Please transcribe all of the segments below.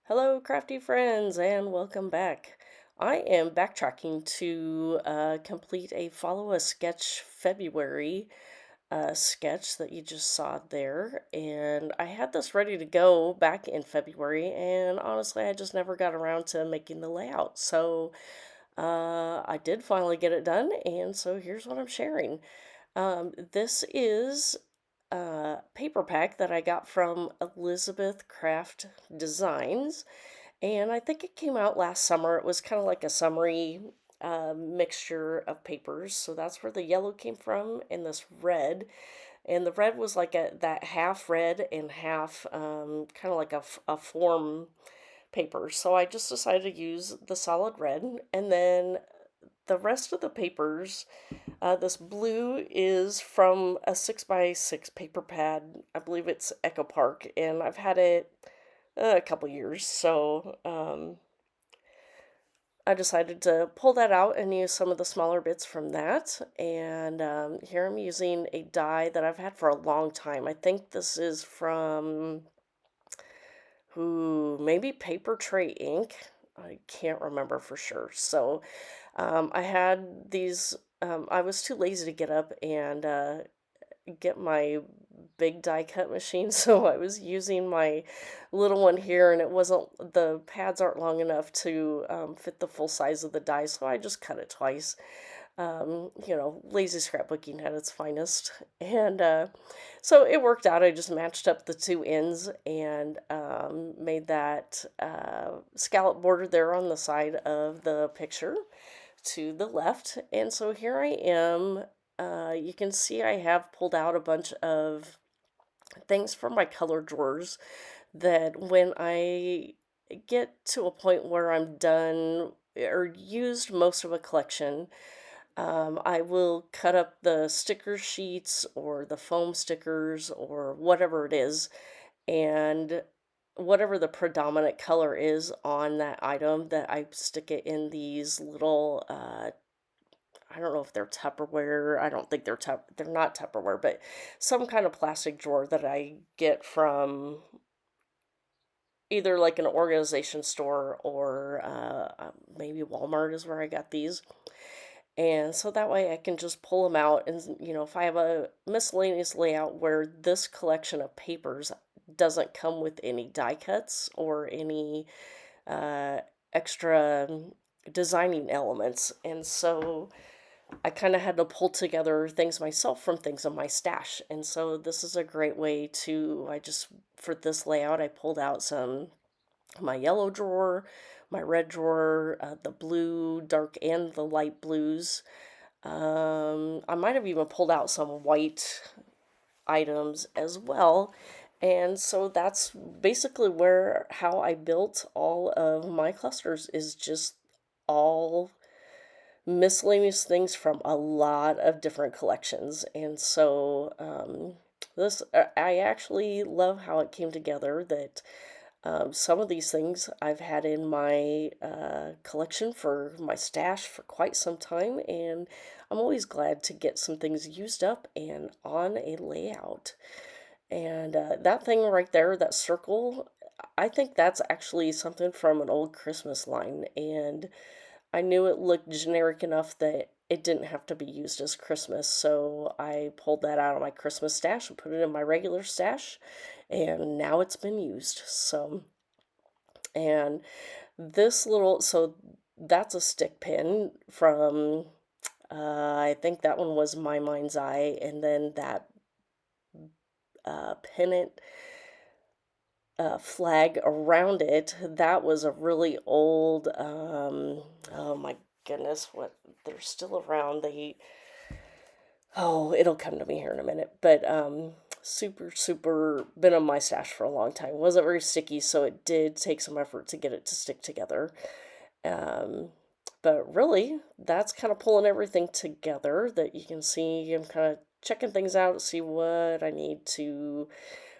Hello, crafty friends, and welcome back. I am backtracking to complete a Follow a Sketch February sketch that you just saw there. And I had this ready to go back in February, and honestly, I just never got around to making the layout. So I did finally get it done, and so here's what I'm sharing. This is a paper pack that I got from Elizabeth Craft Designs, and I think it came out last summer. It was kind of like a summery mixture of papers. So that's where the yellow came from, and this red. And the red was like that half red and half kind of like a form paper. So I just decided to use the solid red. And then the rest of the papers, this blue is from a 6x6 paper pad. I believe it's Echo Park, and I've had it a couple years. So I decided to pull that out and use some of the smaller bits from that. And here I'm using a die that I've had for a long time. I think this is from, maybe Paper Tray ink. I can't remember for sure. So I had these, I was too lazy to get up and get my big die cut machine, so I was using my little one here, and the pads aren't long enough to fit the full size of the die, so I just cut it twice. Lazy scrapbooking at its finest. And so it worked out. I just matched up the two ends and made that scallop border there on the side of the picture to the left. And so here I am. You can see I have pulled out a bunch of things from my color drawers that when I get to a point where I'm done or used most of a collection, I will cut up the sticker sheets or the foam stickers or whatever it is, and whatever the predominant color is on that item, that I stick it in these little I don't know if they're Tupperware. I don't think they're not Tupperware, but some kind of plastic drawer that I get from either like an organization store or maybe Walmart is where I got these. And so that way I can just pull them out. And, if I have a miscellaneous layout where this collection of papers doesn't come with any die cuts or any uh, extra designing elements. And so I kind of had to pull together things myself from things in my stash. And so this is a great way for this layout, I pulled out my yellow drawer, my red drawer, the blue, dark and the light blues. I might have even pulled out some white items as well. And so that's basically how I built all of my clusters, is just all miscellaneous things from a lot of different collections. And so I actually love how it came together, that some of these things I've had in my collection for my stash for quite some time, and I'm always glad to get some things used up and on a layout. And that thing right there, that circle, I think that's actually something from an old Christmas line, and I knew it looked generic enough that it didn't have to be used as Christmas, so I pulled that out of my Christmas stash and put it in my regular stash, and now it's been used. And so that's a stick pin from, I think that one was My Mind's Eye, and then that pennant flag around it, that was a really old, oh my goodness, they're still around. It'll come to me here in a minute, but super, super been on my stash for a long time. Wasn't very sticky, so it did take some effort to get it to stick together. Um, but really, that's kind of pulling everything together, that you can see I'm kind of checking things out, see what I need to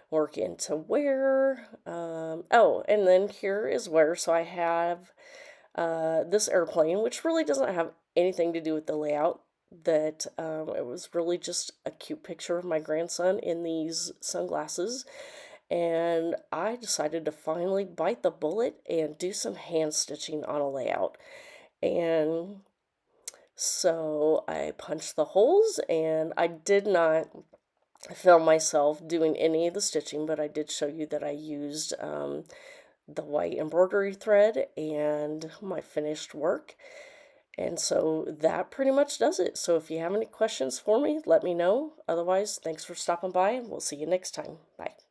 work into where. And then here is where. So I have this airplane, which really doesn't have anything to do with the layout. That it was really just a cute picture of my grandson in these sunglasses. and I decided to finally bite the bullet and do some hand stitching on a layout. And so I punched the holes, and I did not film myself doing any of the stitching, but I did show you that I used the white embroidery thread and my finished work. And so that pretty much does it. So if you have any questions for me, let me know. Otherwise, thanks for stopping by, and we'll see you next time. Bye.